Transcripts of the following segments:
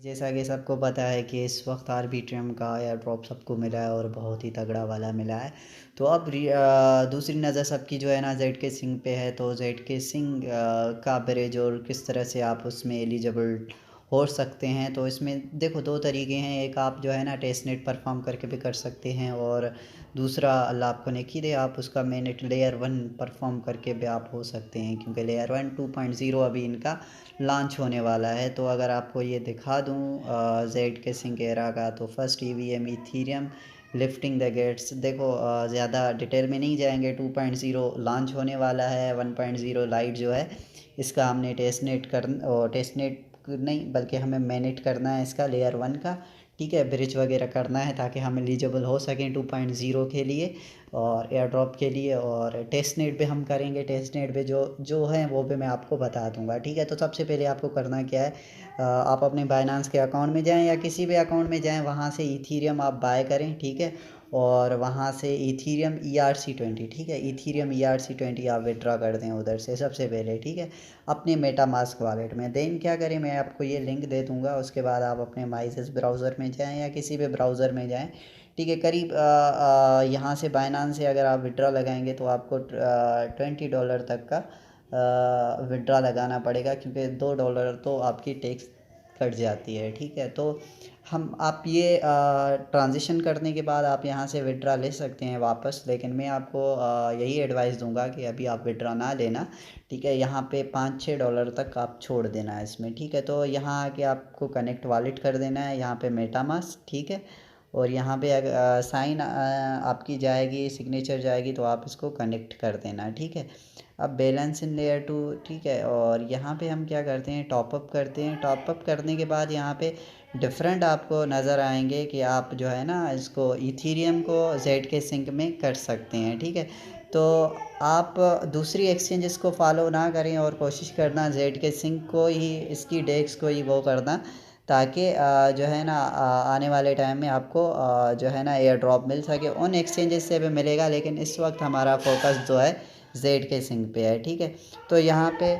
जैसा कि सबको पता है कि इस वक्त आर्बिट्रियम का एयर ड्रॉप सबको मिला है और बहुत ही तगड़ा वाला मिला है। तो अब दूसरी नज़र सबकी जो है ना जेड के सिंह पे है। तो जेड के सिंह का ब्रिज और किस तरह से आप उसमें एलिजिबल हो सकते हैं। तो इसमें देखो दो तरीके हैं, एक आप जो है ना टेस्ट नेट परफॉर्म करके भी कर सकते हैं, और दूसरा अल्लाह आपको नेकी दे आप उसका मेनेट लेयर 1 परफॉर्म करके भी आप हो सकते हैं, क्योंकि लेयर 1 2.0 अभी इनका लॉन्च होने वाला है। तो अगर आपको ये दिखा दूँ जेड के सिंह एरा का, तो first EVM Ethereum lifting the gates. देखो ज़्यादा डिटेल में नहीं जाएंगे, 2.0 लॉन्च होने वाला है। 1.0 लाइट जो है इसका हमने टेस्ट नेट नहीं बल्कि हमें मैनेट करना है इसका लेयर 1 का, ठीक है, ब्रिज वगैरह करना है ताकि हम एलिजिबल हो सकें 2.0 के लिए और एयर ड्रॉप के लिए। और टेस्ट नेट पे हम करेंगे, टेस्ट नेट पे जो जो है वो भी मैं आपको बता दूंगा, ठीक है। तो सबसे पहले आपको करना क्या है, आप अपने बाइनांस के अकाउंट में जाएं या किसी भी अकाउंट में जाएं, वहाँ से इथीरियम आप बाय करें, ठीक है। और वहाँ से इथीरियम ERC20, ठीक है, इथीरियम ERC20 आप विड्रॉ कर दें उधर से सबसे पहले, ठीक है, अपने मेटामास्क वॉलेट में। देन क्या करें, मैं आपको ये लिंक दे दूँगा, उसके बाद आप अपने माइसेस ब्राउज़र में जाएं या किसी भी ब्राउज़र में जाएं, ठीक है। करीब यहाँ से बाइनांस से अगर आप विड्रॉ लगाएंगे तो आपको $20 तक का विड्रॉ लगाना पड़ेगा, क्योंकि $2 तो आपकी टैक्स कट जाती है, ठीक है। तो हम आप ये ट्रांज़िशन करने के बाद आप यहाँ से विड्रॉ ले सकते हैं वापस, लेकिन मैं आपको यही एडवाइस दूंगा कि अभी आप विड्रॉ ना लेना, ठीक है। यहाँ पे $5-6 तक आप छोड़ देना है इसमें, ठीक है। तो यहाँ आके आपको कनेक्ट वॉलेट कर देना है, यहाँ पे मेटामास्क, ठीक है। और यहाँ पे साइन आपकी जाएगी, सिग्नेचर जाएगी, तो आप इसको कनेक्ट कर देना, ठीक है। अब बैलेंस इन लेयर 2, ठीक है। और यहाँ पे हम क्या करते हैं, टॉपअप करते हैं। टॉपअप करने के बाद यहाँ पे डिफरेंट आपको नज़र आएंगे कि आप जो है ना इसको इथीरियम को जेड के सिंक में कर सकते हैं, ठीक है। तो आप दूसरी एक्सचेंजेस को फॉलो ना करें और कोशिश करना जेड के सिंक को ही, इसकी डेक्स को ही वो करना, ताकि जो है ना आने वाले टाइम में आपको जो है ना एयर ड्रॉप मिल सके। उन एक्सचेंजेस से भी मिलेगा, लेकिन इस वक्त हमारा फोकस जो है जेड के सिंक पे है, ठीक है। तो यहाँ पे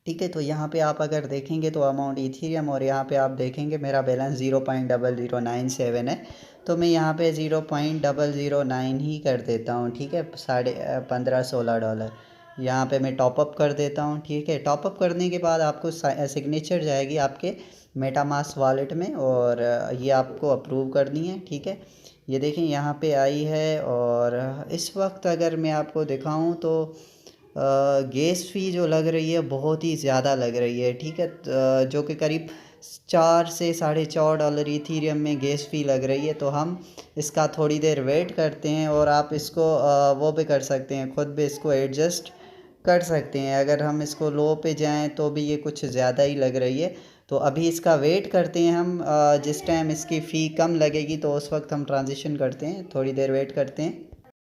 ठीक है, तो यहाँ पे आप अगर देखेंगे तो अमाउंट इथीरियम, और यहाँ पे आप देखेंगे मेरा बैलेंस 0.0097 है। तो मैं यहाँ पे 0.009 ही कर देता हूँ, ठीक है, 15-16 डॉलर यहाँ पे मैं टॉपअप कर देता हूँ, ठीक है। टॉपअप करने के बाद आपको सिग्नेचर जाएगी आपके मेटामास्क वॉलेट में, और ये आपको अप्रूव करनी है, ठीक है। ये देखें यहाँ पे आई है। और इस वक्त अगर मैं आपको दिखाऊं तो गैस फ़ी जो लग रही है बहुत ही ज़्यादा लग रही है, ठीक है। जो कि करीब 4 से $4.5 इथीरियम में गैस फ़ी लग रही है। तो हम इसका थोड़ी देर वेट करते हैं, और आप इसको वो भी कर सकते हैं, ख़ुद भी इसको एडजस्ट कर सकते हैं। अगर हम इसको लो पे जाएं तो भी ये कुछ ज़्यादा ही लग रही है। तो अभी इसका वेट करते हैं हम, जिस टाइम इसकी फ़ी कम लगेगी तो उस वक्त हम ट्रांजिशन करते हैं, थोड़ी देर वेट करते हैं।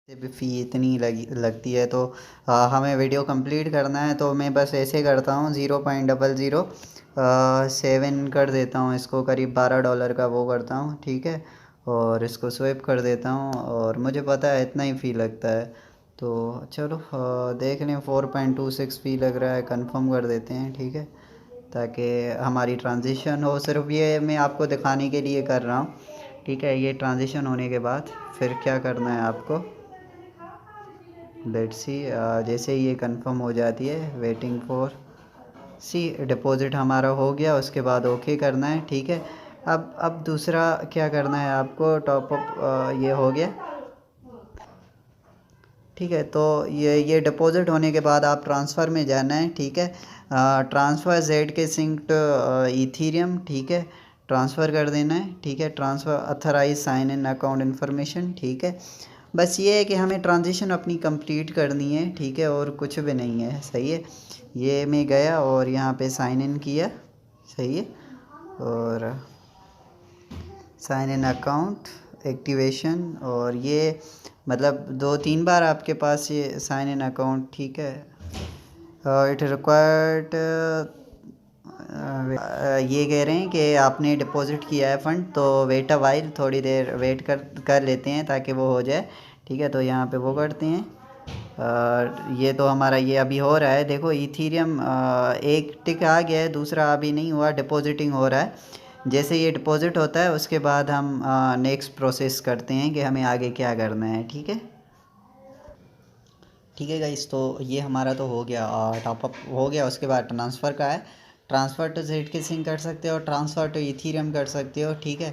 भी फ़ी इतनी लगती है, तो हमें वीडियो कंप्लीट करना है, तो मैं बस ऐसे करता हूँ 0.007 कर देता हूँ इसको, करीब $12 का वो करता हूँ, ठीक है। और इसको स्wipe कर देता हूँ, और मुझे पता है इतना ही फ़ी लगता है। तो चलो देख लें, 4.26 फ़ी लग रहा है, कंफर्म कर देते हैं, ठीक है, ताकि हमारी ट्रांजिशन हो। सिर्फ ये मैं आपको दिखाने के लिए कर रहा हूँ, ठीक है। ये ट्रांजिशन होने के बाद फिर क्या करना है आपको, लेट्स सी, जैसे ही ये कंफर्म हो जाती है, वेटिंग फॉर सी, डिपॉज़िट हमारा हो गया, उसके बाद ओके करना है, ठीक है। अब दूसरा क्या करना है आपको, टॉपअप ये हो गया, ठीक है। तो ये डिपॉज़िट होने के बाद आप ट्रांसफ़र में जाना है, ठीक है। Transfer Z K sync to Ethereum, ठीक है, ट्रांसफ़र कर देना है, ठीक है। Transfer authorise sign in account information, ठीक है। बस ये है कि हमें ट्रांजिशन अपनी कंप्लीट करनी है, ठीक है, और कुछ भी नहीं है, सही है। ये मैं गया और यहाँ पे साइन इन किया, सही है, और साइन इन अकाउंट एक्टिवेशन, और ये मतलब 2-3 बार आपके पास ये साइन इन अकाउंट, ठीक है। इट रिक्वायर्ड, ये कह रहे हैं कि आपने डिपॉज़िट किया है फ़ंड, तो वेट अ वाइल, थोड़ी देर वेट कर लेते हैं ताकि वो हो जाए, ठीक है। तो यहाँ पे वो करते हैं, ये तो हमारा ये अभी हो रहा है, देखो इथीरियम एक टिक आ गया है, दूसरा अभी नहीं हुआ, डिपॉजिटिंग हो रहा है। जैसे ये डिपॉजिट होता है उसके बाद हम नेक्स्ट प्रोसेस करते हैं कि हमें आगे क्या करना है। ठीक है, ठीक है गाइस, तो ये हमारा तो हो गया, टॉपअप हो गया। उसके बाद ट्रांसफ़र का है, transfer to Z K sink कर सकते हो, ट्रांसफ़र टू इथीरियम कर सकते हो। ठीक है,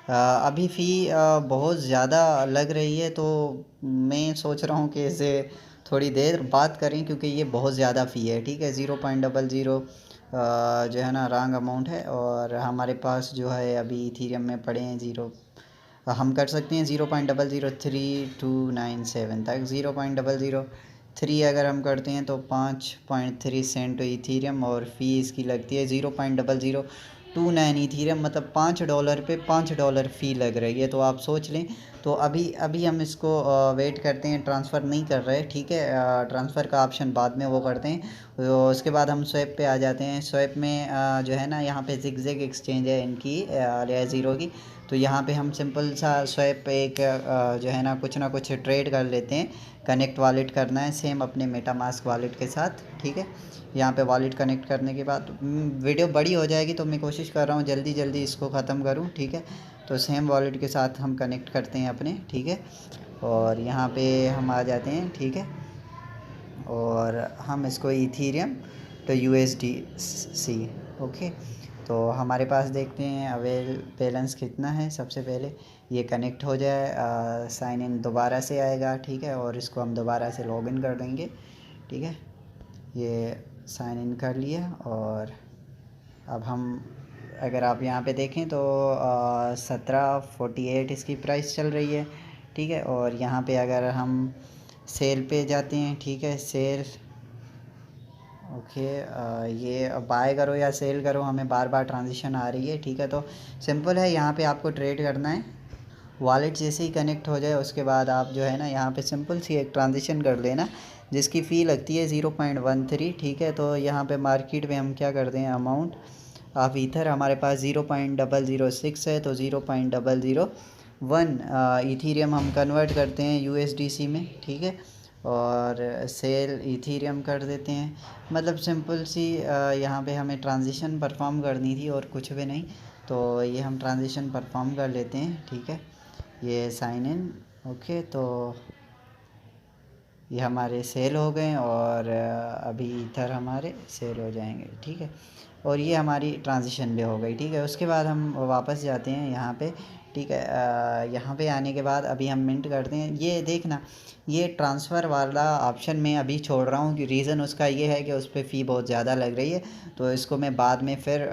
अभी फ़ी बहुत ज़्यादा लग रही है, तो मैं सोच रहा हूँ कि इसे थोड़ी देर बात करें, क्योंकि ये बहुत ज़्यादा फ़ी है। ठीक है, 0.00 जो है ना रॉन्ग अमाउंट है, और हमारे पास जो है अभी इथीरियम में पड़े हैं ज़ीरो। हम कर सकते हैं 0.003 297 तक। 0.003 अगर हम करते हैं तो 5.3 सेंट इथीरियम, और फ़ी इसकी लगती है 0.0029 इथीरियम, मतलब $5 पे $5 फ़ी लग रही है। तो आप सोच लें। तो अभी अभी हम इसको वेट करते हैं, ट्रांसफ़र नहीं कर रहे। ठीक है, ट्रांसफ़र का ऑप्शन बाद में वो करते हैं। तो उसके बाद हम स्वैप पे आ जाते हैं। स्वैप में जो है ना यहाँ पे ज़िगज़ैग एक्सचेंज है इनकी, लेयर ज़ीरो की। तो यहाँ पे हम सिंपल सा स्वैप एक जो है ना कुछ ट्रेड कर लेते हैं। कनेक्ट वॉलेट करना है सेम अपने मेटामास्क वॉलेट के साथ। ठीक है, यहाँ पे वॉलेट कनेक्ट करने के बाद वीडियो बड़ी हो जाएगी, तो मैं कोशिश कर रहा हूँ जल्दी जल्दी इसको ख़त्म करूँ। ठीक है, तो सेम वॉलेट के साथ हम कनेक्ट करते हैं अपने। ठीक है, और यहाँ पे हम आ जाते हैं। ठीक है, और हम इसको इथीरियम तो यूएसडी सी। ओके, तो हमारे पास देखते हैं अवेल बैलेंस कितना है। सबसे पहले ये कनेक्ट हो जाए, साइन इन दोबारा से आएगा। ठीक है, और इसको हम दोबारा से लॉगिन कर देंगे। ठीक है, ये साइन इन कर लिया, और अब हम अगर आप यहाँ पे देखें तो 1748 इसकी प्राइस चल रही है। ठीक है, और यहाँ पे अगर हम सेल पे जाते हैं। ठीक है, सेल, ओके, ये बाय करो या सेल करो, हमें बार बार ट्रांजिशन आ रही है। ठीक है, तो सिंपल है, यहाँ पे आपको ट्रेड करना है। वॉलेट जैसे ही कनेक्ट हो जाए उसके बाद आप जो है ना यहाँ पे सिंपल सी एक ट्रांजिशन कर लेना, जिसकी फ़ी लगती है 0.13। ठीक है, तो यहाँ पे मार्केट में हम क्या करते हैं, अमाउंट ऑफ ईथर हमारे पास 0.006 है, तो 0.001 इथीरियम हम कन्वर्ट करते हैं यूएसडीसी में। ठीक है, और सेल इथीरियम कर देते हैं। मतलब सिंपल सी यहाँ पे हमें ट्रांजिशन परफॉर्म करनी थी और कुछ भी नहीं, तो ये हम ट्रांजिशन परफॉर्म कर लेते हैं। ठीक है, ये साइन इन। ओके, तो ये हमारे सेल हो गए, और अभी इधर हमारे सेल हो जाएंगे। ठीक है, और ये हमारी ट्रांजिशन भी हो गई। ठीक है, उसके बाद हम वापस जाते हैं यहाँ पे। ठीक है, यहाँ पे आने के बाद अभी हम मिंट करते हैं। ये देखना, ये ट्रांसफ़र वाला ऑप्शन मैं अभी छोड़ रहा हूँ, कि रीज़न उसका ये है कि उस पर फ़ी बहुत ज़्यादा लग रही है, तो इसको मैं बाद में फिर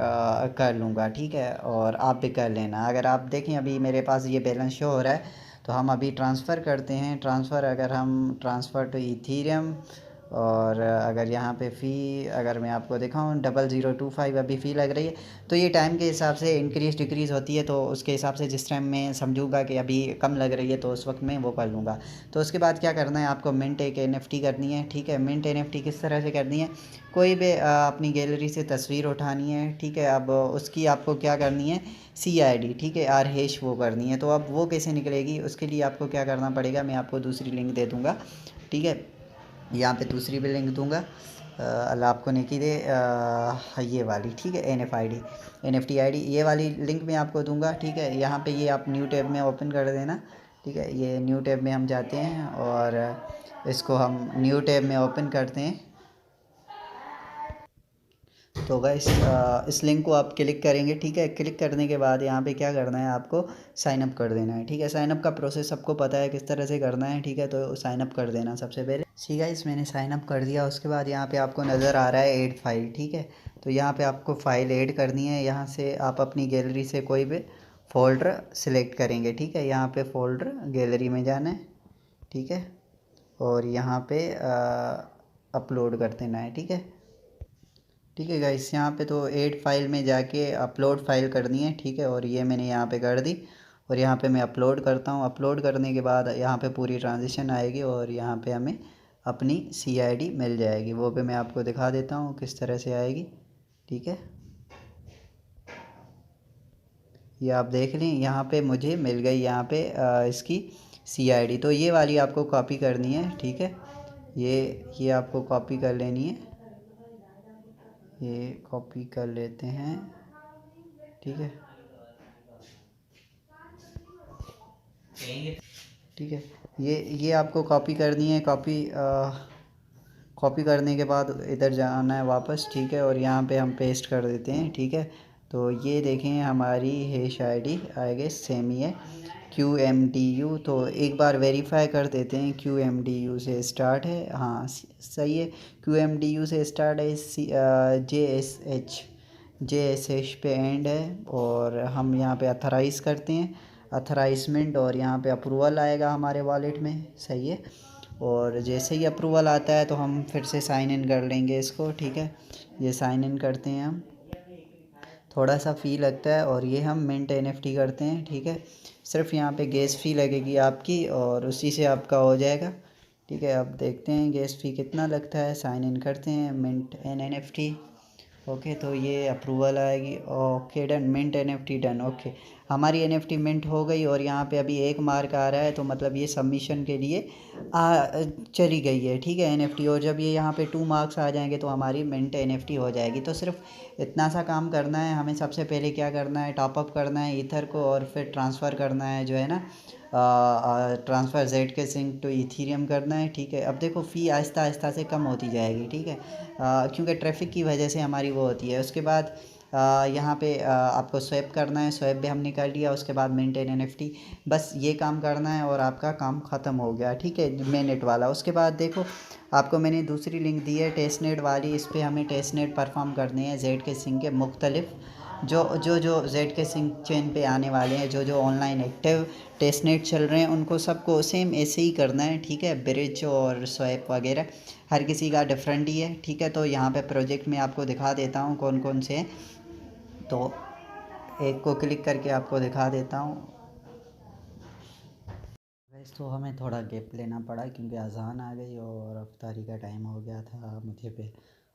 कर लूँगा। ठीक है, और आप भी कर लेना। अगर आप देखें अभी मेरे पास ये बैलेंस शो हो रहा है, तो हम अभी ट्रांसफ़र करते हैं। ट्रांसफ़र अगर हम ट्रांसफ़र टू इथीरियम, और अगर यहाँ पे फ़ी अगर मैं आपको दिखाऊँ 0025 अभी फ़ी लग रही है। तो ये टाइम के हिसाब से इंक्रीज़ डिक्रीज़ होती है, तो उसके हिसाब से जिस टाइम मैं समझूंगा कि अभी कम लग रही है, तो उस वक्त मैं वो कर लूँगा। तो उसके बाद क्या करना है, आपको मिंट एक एनएफटी करनी है। ठीक है, मिंट एनएफटी किस तरह से करनी है, कोई भी अपनी गैलरी से तस्वीर उठानी है। ठीक है, अब उसकी आपको क्या करनी है, CID, ठीक है, आर हैश वो करनी है। तो अब वो कैसे निकलेगी, उसके लिए आपको क्या करना पड़ेगा, मैं आपको दूसरी लिंक दे दूँगा। ठीक है, यहाँ पे दूसरी भी लिंक दूंगा, अल्लाह आपको नेकी दे, ये वाली। ठीक है, NFT ID ये वाली लिंक मैं आपको दूंगा। ठीक है, यहाँ पे ये आप न्यू टैब में ओपन कर देना। ठीक है, ये न्यू टैब में हम जाते हैं, और इसको हम न्यू टैब में ओपन करते हैं। तो गाइस इस लिंक को आप क्लिक करेंगे। ठीक है, क्लिक करने के बाद यहाँ पे क्या करना है, आपको साइन अप कर देना है। ठीक है, साइन अप का प्रोसेस सबको पता है किस तरह से करना है। ठीक है, तो साइन अप कर देना सबसे पहले। ठीक है, इस मैंने साइन अप कर दिया। उसके बाद यहाँ पे आपको नज़र आ रहा है ऐड फाइल। ठीक है, तो यहाँ पे आपको फ़ाइल ऐड करनी है। यहाँ से आप अपनी गैलरी से कोई भी फ़ोल्डर सेलेक्ट करेंगे। ठीक है, यहाँ पे फ़ोल्डर गैलरी में जाना है। ठीक है, और यहाँ पे अपलोड कर देना है। ठीक है, ठीक है गाइस, यहाँ पे तो ऐड फाइल में जाके अपलोड फाइल करनी है। ठीक है, और ये मैंने यहाँ पे कर दी, और यहाँ पे मैं अपलोड करता हूँ। अपलोड करने के बाद यहाँ पे पूरी ट्रांजिशन आएगी, और यहाँ पे हमें अपनी CID मिल जाएगी। वो भी मैं आपको दिखा देता हूँ किस तरह से आएगी। ठीक है, ये आप देख लें, यहाँ पे मुझे मिल गई यहाँ पे इसकी CID। तो ये वाली आपको कॉपी करनी है। ठीक है, ये आपको कॉपी कर लेनी है, ये कॉपी कर लेते हैं, ठीक है। ठीक है, ये आपको कॉपी करनी है। कॉपी करने के बाद इधर जाना है वापस, ठीक है, और यहाँ पे हम पेस्ट कर देते हैं, ठीक है। तो ये देखें हमारी hash ID I guess same ही है, QMDU। तो एक बार वेरीफाई कर देते हैं, QMDU से स्टार्ट है, हाँ सही है, QMDU से स्टार्ट है, JSH पे एंड है। और हम यहाँ पे अथराइज़ करते हैं, अथराइजमेंट, और यहाँ पे अप्रूवल आएगा हमारे वॉलेट में, सही है। और जैसे ही अप्रूवल आता है तो हम फिर से साइन इन कर लेंगे इसको, ठीक है। ये साइन इन करते हैं हम, थोड़ा सा फ़ी लगता है, और ये हम मिंट NFT करते हैं, ठीक है। सिर्फ यहाँ पे गैस फ़ी लगेगी आपकी और उसी से आपका हो जाएगा, ठीक है। अब देखते हैं गैस फ़ी कितना लगता है, साइन इन करते हैं मिंट NFT। ओके, तो ये अप्रूवल आएगी, okay done, mint NFT done, okay. हमारी NFT मिंट हो गई, और यहाँ पे अभी 1 मार्क आ रहा है, तो मतलब ये सबमिशन के लिए चली गई है, ठीक है, NFT। और जब ये यहाँ पे 2 मार्क्स आ जाएंगे तो हमारी मिंट NFT हो जाएगी। तो सिर्फ इतना सा काम करना है हमें। सबसे पहले क्या करना है, टॉपअप करना है ईथर को, और फिर ट्रांसफ़र करना है जो है ना, transfer ZK Sync to Ethereum करना है, ठीक है। अब देखो फ़ी आहिस्ता आहिस्ता से कम होती जाएगी, ठीक है, क्योंकि ट्रैफिक की वजह से हमारी वो होती है। उसके बाद यहाँ पे आपको स्वैप करना है, स्वैप भी हमने कर लिया। उसके बाद मेंटेन NFT, बस ये काम करना है और आपका काम ख़त्म हो गया, ठीक है, मिनट वाला। उसके बाद देखो आपको मैंने दूसरी लिंक दी है टेस्टनेट वाली, इस पर हमें टेस्टनेट परफॉर्म करने हैं ZK Sync के मुख्तलिफ जो ZK Sync चेन पे आने वाले हैं, जो ऑनलाइन एक्टिव टेस्टनेट चल रहे हैं, उनको सबको सेम ऐसे ही करना है, ठीक है। ब्रिज और स्वैप वगैरह हर किसी का डिफरेंट ही है, ठीक है। तो यहाँ पे प्रोजेक्ट में आपको दिखा देता हूँ कौन कौन से हैं, तो एक को क्लिक करके आपको दिखा देता हूँ। वैसे तो हमें थोड़ा गैप लेना पड़ा क्योंकि अज़ान आ गई और अफ्तारी का टाइम हो गया था, मुझे पे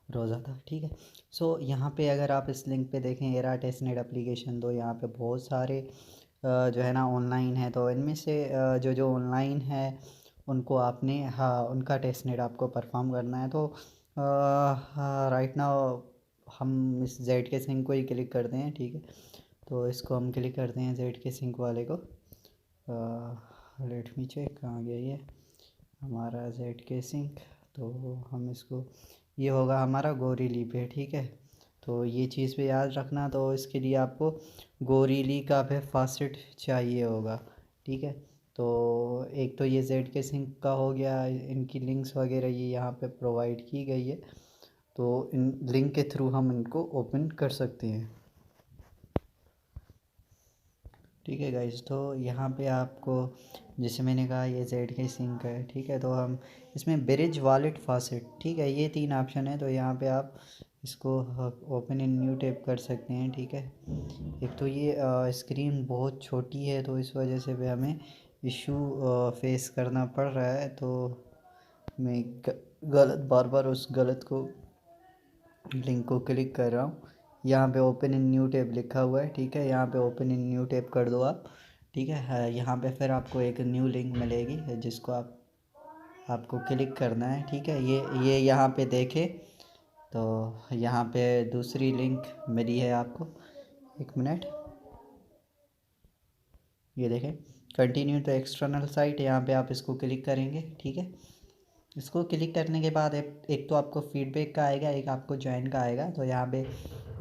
रोज़ा था, ठीक है। सो यहाँ पे अगर आप इस लिंक पे देखें एरा टेस्टनेट एप्लीकेशन, तो यहाँ पे बहुत सारे जो है ना ऑनलाइन है। तो इनमें से जो ऑनलाइन है उनको आपने, हाँ, उनका टेस्टनेट आपको परफॉर्म करना है। तो राइट नाउ हम इस ZK Sync को ही क्लिक करते हैं, ठीक है। तो इसको हम क्लिक करते हैं ZK Sync वाले को। लेट मी चेक कहाँ गया ये हमारा ZK Sync। तो हम इसको, ये होगा हमारा गोरीली पे, ठीक है। तो ये चीज़ पे याद रखना। तो इसके लिए आपको गोरीली का भी फासेट चाहिए होगा, ठीक है। तो एक तो ये ZK Sync का हो गया, इनकी लिंक्स वगैरह ये यहाँ पे प्रोवाइड की गई है, तो इन लिंक के थ्रू हम इनको ओपन कर सकते हैं, ठीक है गाइज। तो यहाँ पे आपको, जैसे मैंने कहा, ये ZK Sync है, ठीक है। तो हम इसमें ब्रिज वॉलेट फासेट, ठीक है, ये 3 ऑप्शन है। तो यहाँ पे आप इसको ओपन इन न्यू टैब कर सकते हैं, ठीक है। एक तो ये स्क्रीन बहुत छोटी है, तो इस वजह से भी हमें इशू फेस करना पड़ रहा है। तो मैं गलत बार बार उस गलत को लिंक को क्लिक कर रहा हूँ। यहाँ पे ओपन इन न्यू टैब लिखा हुआ है, ठीक है, यहाँ पे ओपन इन न्यू टैब कर दो आप, ठीक है। यहाँ पे फिर आपको एक न्यू लिंक मिलेगी जिसको आपको क्लिक करना है, ठीक है। ये यहाँ पे देखें, तो यहाँ पे दूसरी लिंक मिली है आपको, 1 मिनट, ये देखें, कंटिन्यू टू एक्सटर्नल साइट, यहाँ पे आप इसको क्लिक करेंगे, ठीक है। इसको क्लिक करने के बाद एक तो आपको फीडबैक का आएगा, एक आपको ज्वाइन का आएगा। तो यहाँ पे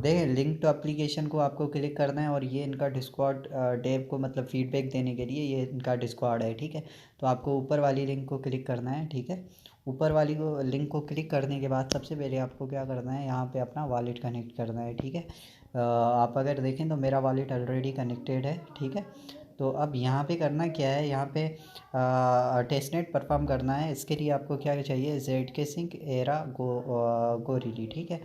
देखें लिंक टू एप्लीकेशन को आपको क्लिक करना है, और ये इनका डिस्कॉर्ड डेव को मतलब फीडबैक देने के लिए ये इनका डिस्कॉर्ड है, ठीक है। तो आपको ऊपर वाली लिंक को क्लिक करना है, ठीक है। ऊपर वाली को लिंक को क्लिक करने के बाद सबसे पहले आपको क्या करना है, यहाँ पे अपना वॉलेट कनेक्ट करना है, ठीक है। आप अगर देखें तो मेरा वॉलेट ऑलरेडी कनेक्टेड है, ठीक है। तो अब यहाँ पे करना क्या है, यहाँ पे टेस्टनेट परफॉर्म करना है। इसके लिए आपको क्या चाहिए, ZK Sync एरा गोरीली, ठीक है।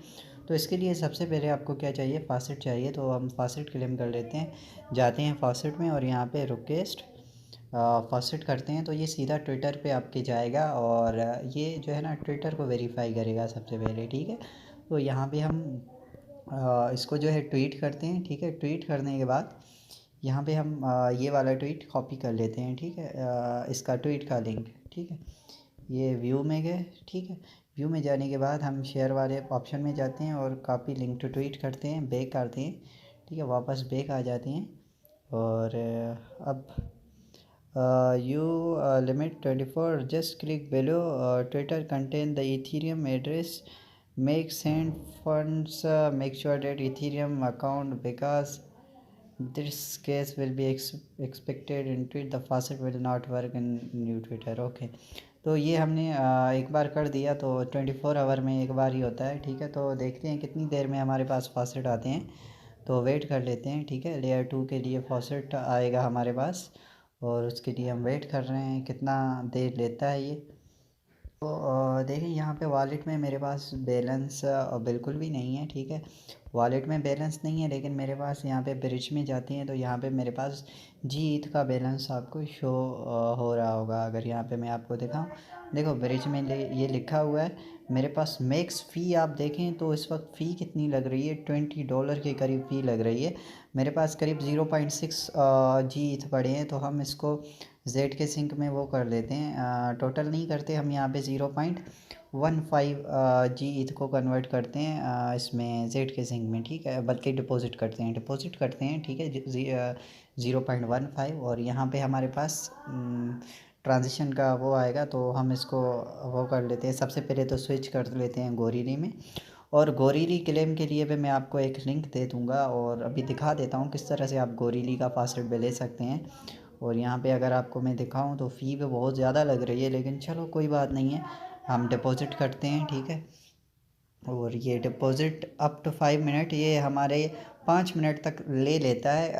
तो इसके लिए सबसे पहले आपको क्या चाहिए, फासेट चाहिए। तो हम फासेट क्लेम कर लेते हैं, जाते हैं फासेट में, और यहाँ पे रिक्वेस्ट फासेट करते हैं। तो ये सीधा ट्विटर पे आपके जाएगा, और ये जो है ना ट्विटर को वेरीफाई करेगा सबसे पहले, ठीक है। तो यहाँ पे हम इसको जो है ट्वीट करते हैं, ठीक है। ट्वीट करने के बाद यहाँ पे हम ये वाला ट्वीट कॉपी कर लेते हैं, ठीक है, इसका ट्वीट का लिंक, ठीक है। ये व्यू में गए, ठीक है। व्यू में जाने के बाद हम शेयर वाले ऑप्शन में जाते हैं और कॉपी लिंक टू ट्वीट करते हैं, बैक करते हैं, ठीक है, वापस बैक आ जाते हैं। और अब you limit 24, just click below. Twitter contain the Ethereum address, make send funds, make sure that Ethereum account, because this case will be expected in tweet, the faucet will not work in new Twitter, okay. तो ये हमने एक बार कर दिया, तो 24 our में एक बार ही होता है, ठीक है। तो देखते हैं कितनी देर में हमारे पास फॉसेट आते हैं, तो वेट कर लेते हैं, ठीक है। लेयर 2 के लिए फॉसेट आएगा हमारे पास, और उसके लिए हम वेट कर रहे हैं कितना देर लेता है ये। तो देखिए यहाँ पे वॉलेट में मेरे पास बैलेंस बिल्कुल भी नहीं है, ठीक है। वॉलेट में बैलेंस नहीं है, लेकिन मेरे पास यहाँ पे ब्रिज में जाती हैं तो यहाँ पे मेरे पास जीत का बैलेंस आपको शो हो रहा होगा। अगर यहाँ पे मैं आपको दिखाऊँ, देखो ब्रिज में ये लिखा हुआ है मेरे पास मैक्स फ़ी। आप देखें तो इस वक्त फ़ी कितनी लग रही है, $20 के करीब फ़ी लग रही है। मेरे पास करीब 0.6 जीत पड़े हैं, तो हम इसको जेड के सिंक में वो कर लेते हैं, टोटल नहीं करते हम यहाँ पे 0.15 जी ईथ को कन्वर्ट करते हैं इसमें जेड के सिंक में, ठीक है। बल्कि डिपॉजिट करते हैं, ठीक है, 0.15। और यहाँ पे हमारे पास ट्रांजिशन का वो आएगा, तो हम इसको वो कर लेते हैं। सबसे पहले तो स्विच कर लेते हैं गोरीली में, और गोरीली क्लेम के लिए भी मैं आपको एक लिंक दे दूँगा, और अभी दिखा देता हूँ किस तरह से आप गोरीली का पासवर्ड भी ले सकते हैं। और यहाँ पे अगर आपको मैं दिखाऊँ तो फ़ी भी बहुत ज़्यादा लग रही है, लेकिन चलो कोई बात नहीं है, हम डिपॉज़िट करते हैं, ठीक है। और ये डिपॉज़िट अप टू 5 मिनट, ये हमारे 5 मिनट तक ले लेता है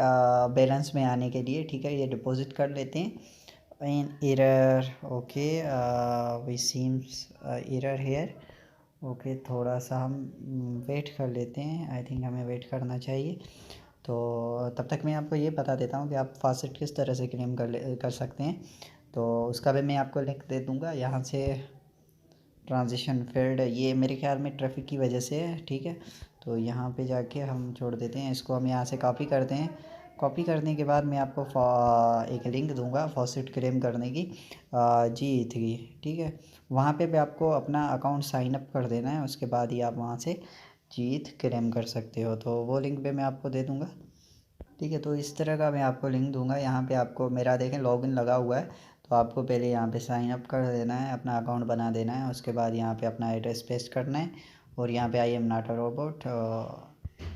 बैलेंस में आने के लिए, ठीक है। ये डिपॉज़िट कर लेते हैं। In error, okay, we seems error here, okay. थोड़ा सा हम वेट कर लेते हैं, आई थिंक हमें वेट करना चाहिए। तो तब तक मैं आपको ये बता देता हूँ कि आप फासेट किस तरह से क्लेम कर सकते हैं। तो उसका भी मैं आपको लिंक दे दूँगा। यहाँ से ट्रांजिशन फेल्ड, ये मेरे ख्याल में ट्रैफिक की वजह से है, ठीक है। तो यहाँ पे जाके हम छोड़ देते हैं इसको, हम यहाँ से कॉपी करते हैं। कॉपी करने के बाद मैं आपको एक लिंक दूंगा फॉसेट क्लेम करने की, जी3, ठीक है। वहाँ पे भी आपको अपना अकाउंट साइन अप कर देना है, उसके बाद ही आप वहाँ से जीत क्लेम कर सकते हो। तो वो लिंक भी मैं आपको दे दूँगा, ठीक है। तो इस तरह का मैं आपको लिंक दूंगा। यहाँ पे आपको मेरा देखें लॉगिन लगा हुआ है, तो आपको पहले यहाँ पे साइन अप कर देना है, अपना अकाउंट बना देना है। उसके बाद यहाँ पे अपना एड्रेस पेस्ट करना है, और यहाँ पे I am not a robot,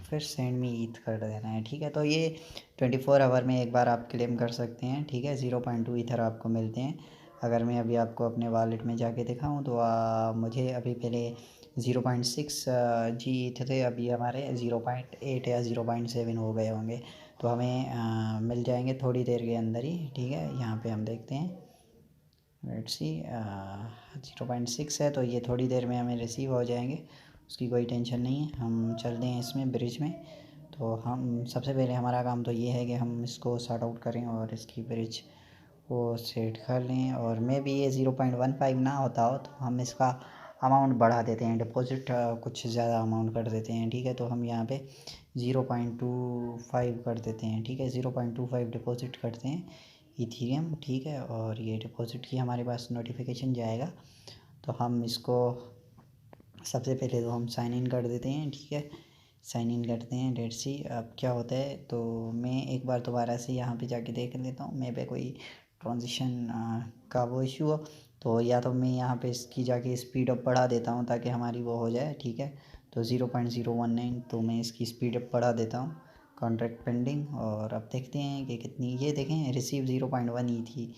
फिर सेंड मी ईथ कर देना है, ठीक है। तो ये 24 आवर में एक बार आप क्लेम कर सकते हैं, ठीक है। 0.2 ईथर आपको मिलते हैं। अगर मैं अभी आपको अपने वॉलेट में जाके दिखाऊँ तो मुझे अभी पहले 0.6 जी थे, अभी हमारे 0.8 या 0.7 हो गए होंगे। तो हमें मिल जाएंगे थोड़ी देर के अंदर ही, ठीक है। यहाँ पे हम देखते हैं, लेट्स सी, 0.6 है, तो ये थोड़ी देर में हमें रिसीव हो जाएंगे, उसकी कोई टेंशन नहीं है। हम चलते हैं इसमें ब्रिज में। तो हम सबसे पहले हमारा काम तो ये है कि हम इसको सॉर्ट आउट करें और इसकी ब्रिज को सेट कर लें। और मे भी ये 0.15 ना होता हो तो हम इसका अमाउंट बढ़ा देते हैं, डिपॉजिट कुछ ज़्यादा अमाउंट कर देते हैं, ठीक है। तो हम यहाँ पे 0.25 कर देते हैं, ठीक है। 0.25 डिपॉजिट करते हैं इथीरियम, ठीक है। और ये डिपॉजिट की हमारे पास नोटिफिकेशन जाएगा, तो हम इसको सबसे पहले तो हम साइन इन कर देते हैं, ठीक है। साइन इन करते हैं, लेट्स सी अब क्या होता है। तो मैं एक बार दोबारा से यहाँ पे जाके देख लेता हूँ, मे पे कोई ट्रांजिशन का वो इशू हो, तो या तो मैं यहाँ पे इसकी जाके स्पीड अप बढ़ा देता हूँ ताकि हमारी वो हो जाए, ठीक है। तो 0.019, तो मैं इसकी स्पीड अप बढ़ा देता हूँ, कॉन्ट्रैक्ट पेंडिंग। और अब देखते हैं कि कितनी, ये देखें रिसीव 0.1 ही थी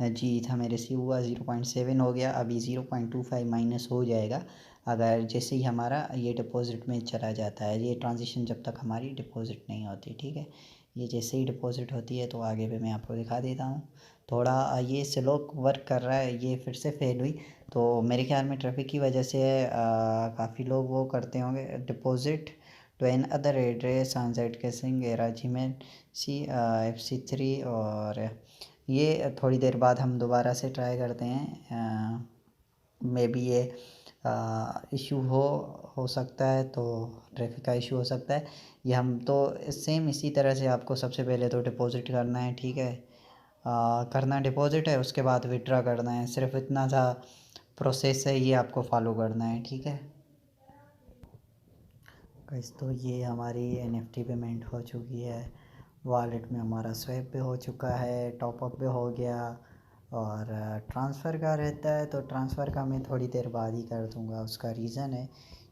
जी था, हमें रिसीव हुआ 0.7 हो गया। अभी 0.25 माइनस हो जाएगा अगर जैसे ही हमारा ये डिपॉज़िट में चला जाता है, ये ट्रांज़िशन जब तक हमारी डिपॉज़िट नहीं होती, ठीक है। ये जैसे ही डिपॉज़िट होती है तो आगे पे मैं आपको दिखा देता हूँ। थोड़ा ये स्लो वर्क कर रहा है, ये फिर से फेल हुई, तो मेरे ख्याल में ट्रैफिक की वजह से काफ़ी लोग वो करते होंगे deposit to another address on Z casing era G C FC3। और ये थोड़ी देर बाद हम दोबारा से ट्राई करते हैं, मे बी ये इशू हो सकता है, तो ट्रैफिक का इशू हो सकता है। ये हम तो सेम इसी तरह से आपको सबसे पहले तो डिपॉज़िट करना है, ठीक है। करना डिपॉज़िट है, उसके बाद विड्रा करना है, सिर्फ इतना सा प्रोसेस है ये आपको फॉलो करना है, ठीक है गाइस। तो ये हमारी एनएफटी पेमेंट हो चुकी है, वॉलेट में हमारा स्वैप भी हो चुका है, टॉपअप भी हो गया। और ट्रांसफ़र का रहता है तो ट्रांसफ़र का मैं थोड़ी देर बाद ही कर दूँगा। उसका रीज़न है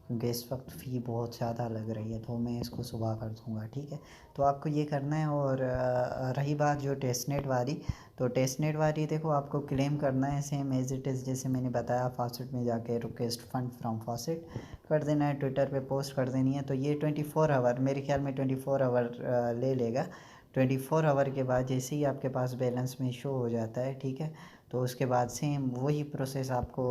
क्योंकि इस वक्त फ़ी बहुत ज़्यादा लग रही है, तो मैं इसको सुबह कर दूँगा, ठीक है। तो आपको ये करना है। और रही बात जो टेस्टनेट वाली, तो टेस्टनेट वाली देखो आपको क्लेम करना है सेम एज़ इट इज़ जैसे मैंने बताया। फॉसेट में जाके रिक्वेस्ट फंड फ्रॉम फॉसेट कर देना है, ट्विटर पे पोस्ट कर देनी है। तो ये 24 आवर, मेरे ख्याल में 24 आवर ले लेगा। 24 आवर के बाद जैसे ही आपके पास बैलेंस में शो हो जाता है, ठीक है, तो उसके बाद सेम वही प्रोसेस आपको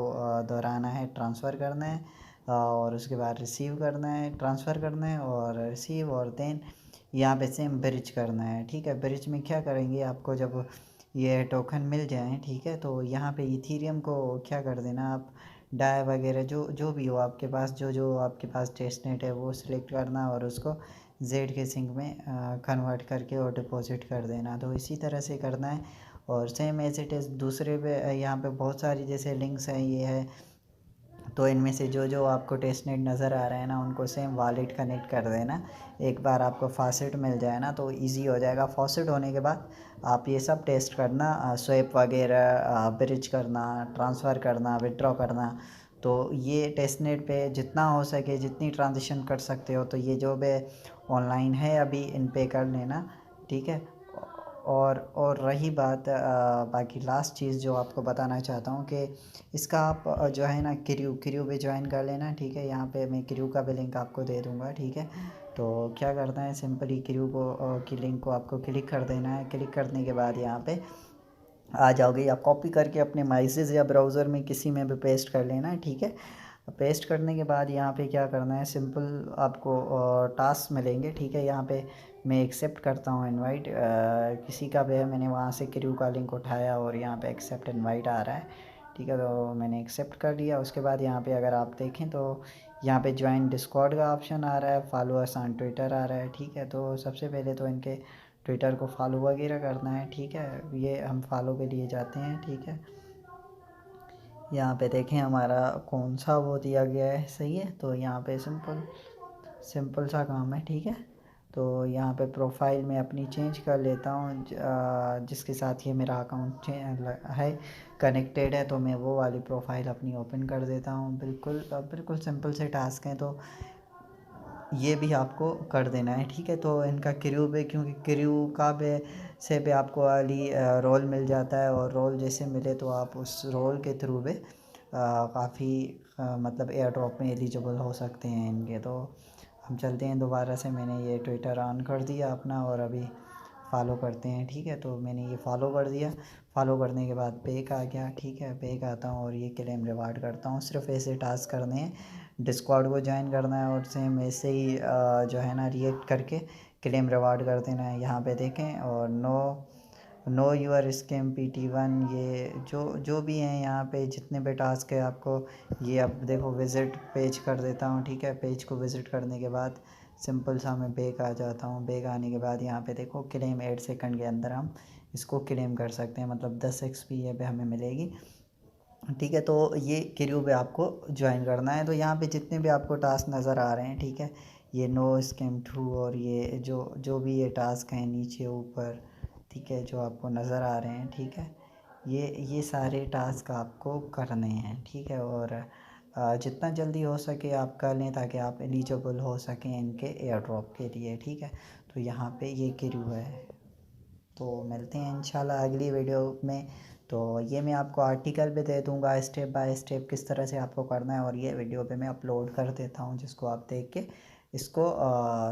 दोहराना है। ट्रांसफ़र करना है और उसके बाद रिसीव करना है, ट्रांसफ़र करना है और रिसीव, और देन यहाँ पे सेम ब्रिज करना है, ठीक है। ब्रिज में क्या करेंगे, आपको जब ये टोकन मिल जाए, ठीक है, तो यहाँ पे इथीरियम को क्या कर देना आप, डाई वगैरह जो जो भी हो आपके पास, जो जो आपके पास टेस्टनेट है वो सिलेक्ट करना और उसको जेड के सिंक में कन्वर्ट करके और डिपॉजिट कर देना। तो इसी तरह से करना है। और सेम एज इट इज़ दूसरे पे यहाँ पे बहुत सारी जैसे लिंक्स हैं, ये है, तो इनमें से जो जो आपको टेस्टनेट नज़र आ रहा है ना, उनको सेम वॉलेट कनेक्ट कर देना। एक बार आपको फॉसेट मिल जाए ना तो इजी हो जाएगा। फॉसेट होने के बाद आप ये सब टेस्ट करना, स्वैप वगैरह, ब्रिज करना, ट्रांसफ़र करना, विड्रॉ करना। तो ये टेस्टनेट पे जितना हो सके, जितनी ट्रांजेक्शन कर सकते हो, तो ये जो भी ऑनलाइन है अभी इन पे कर लेना, ठीक है। और रही बात बाकी लास्ट चीज़ जो आपको बताना चाहता हूँ कि इसका आप जो है ना क्रू पे ज्वाइन कर लेना, ठीक है। यहाँ पे मैं क्रू का भी लिंक आपको दे दूँगा, ठीक है। तो क्या करना है, सिंपली क्रू को की लिंक को आपको क्लिक कर देना है। क्लिक करने के बाद यहाँ पे आ जाओगे, या कॉपी करके अपने मैसेज या ब्राउज़र में किसी में भी पेस्ट कर लेना है, ठीक है। पेस्ट करने के बाद यहाँ पे क्या करना है, सिंपल आपको टास्क मिलेंगे, ठीक है। यहाँ पे मैं एक्सेप्ट करता हूँ इनवाइट, किसी का भी है, मैंने वहाँ से क्रू का लिंक उठाया और यहाँ पे एक्सेप्ट इनवाइट आ रहा है, ठीक है। तो मैंने एक्सेप्ट कर लिया। उसके बाद यहाँ पे अगर आप देखें तो यहाँ पे ज्वाइन डिस्कॉर्ड का ऑप्शन आ रहा है, फॉलो अस ऑन ट्विटर आ रहा है, ठीक है। तो सबसे पहले तो इनके ट्विटर को फॉलो वगैरह करना है, ठीक है। ये हम फॉलो के लिए जाते हैं, ठीक है। यहाँ पे देखें हमारा कौन सा वो दिया गया है, सही है। तो यहाँ पे सिंपल सिंपल सा काम है, ठीक है। तो यहाँ पे प्रोफाइल में अपनी चेंज कर लेता हूँ, जिसके साथ ये मेरा अकाउंट है, कनेक्टेड है, तो मैं वो वाली प्रोफाइल अपनी ओपन कर देता हूँ। बिल्कुल बिल्कुल सिंपल से टास्क हैं, तो ये भी आपको कर देना है, ठीक है। तो इनका क्रू पे, क्योंकि क्रू का पे से पे आपको वाली रोल मिल जाता है, और रोल जैसे मिले तो आप उस रोल के थ्रू पे काफ़ी मतलब एयर ड्रॉप में एलिजिबल हो सकते हैं इनके। तो हम चलते हैं दोबारा से, मैंने ये ट्विटर ऑन कर दिया अपना और अभी फॉलो करते हैं, ठीक है। तो मैंने ये फॉलो कर दिया। फॉलो करने के बाद बैक आ गया, ठीक है। बैक आता हूँ और ये क्लेम रिवार्ड करता हूँ। सिर्फ ऐसे टास्क करने हैं, डिस्कॉर्ड को ज्वाइन करना है और सेम ऐसे ही जो है ना रिएक्ट करके क्लेम रिवार्ड कर देना है। यहाँ पे देखें, और नो यूर स्कैम PT1, ये जो जो भी हैं यहाँ पे जितने भी टास्क है आपको, ये अब देखो विज़िट पेज कर देता हूँ, ठीक है। पेज को विज़िट करने के बाद सिंपल सा मैं बैक आ जाता हूँ। बैक आने के बाद यहाँ पे देखो क्लेम 8 सेकंड के अंदर हम इसको क्लेम कर सकते हैं, मतलब 10 XP ये पे हमें मिलेगी, ठीक है। तो ये क्रू पे आपको ज्वाइन करना है। तो यहाँ पे जितने भी आपको टास्क नज़र आ रहे हैं, ठीक है, ये नो स्कैम टू और ये जो जो भी ये टास्क हैं नीचे ऊपर, ठीक है, जो आपको नज़र आ रहे हैं, ठीक है, ये सारे टास्क आपको करने हैं, ठीक है। और जितना जल्दी हो सके आप कर लें ताकि आप एलिजिबल हो सकें इनके एयर ड्रॉप के लिए, ठीक है। तो यहाँ पे ये क्रू है। तो मिलते हैं इंशाल्लाह अगली वीडियो में। तो ये मैं आपको आर्टिकल पे दे दूँगा स्टेप बाय स्टेप किस तरह से आपको करना है, और ये वीडियो पे मैं अपलोड कर देता हूँ जिसको आप देख के इसको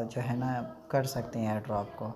जो है ना कर सकते हैं एयर ड्रॉप को।